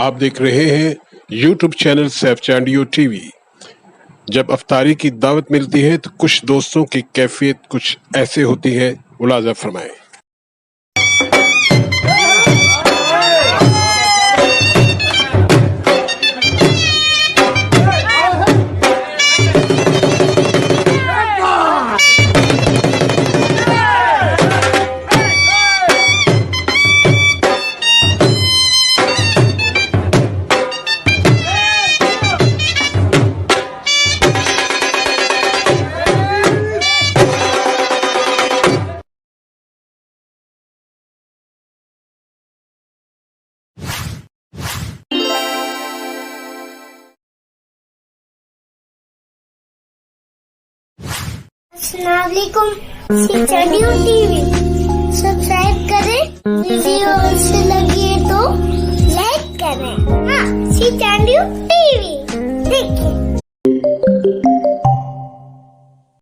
आप देख रहे हैं YouTube channel Saif Chandio TV. जब अफ्तारी की दावत मिलती है तो कुछ दोस्तों की कैफियत कुछ ऐसे होती है, मुलाजा फरमाएं। अस्सलामुअलैकुम, सैफ चांडियो टीवी सब्सक्राइब करें, वीडियो अच्छी लगी तो लाइक करें। हाँ, सैफ चांडियो टीवी देखिए।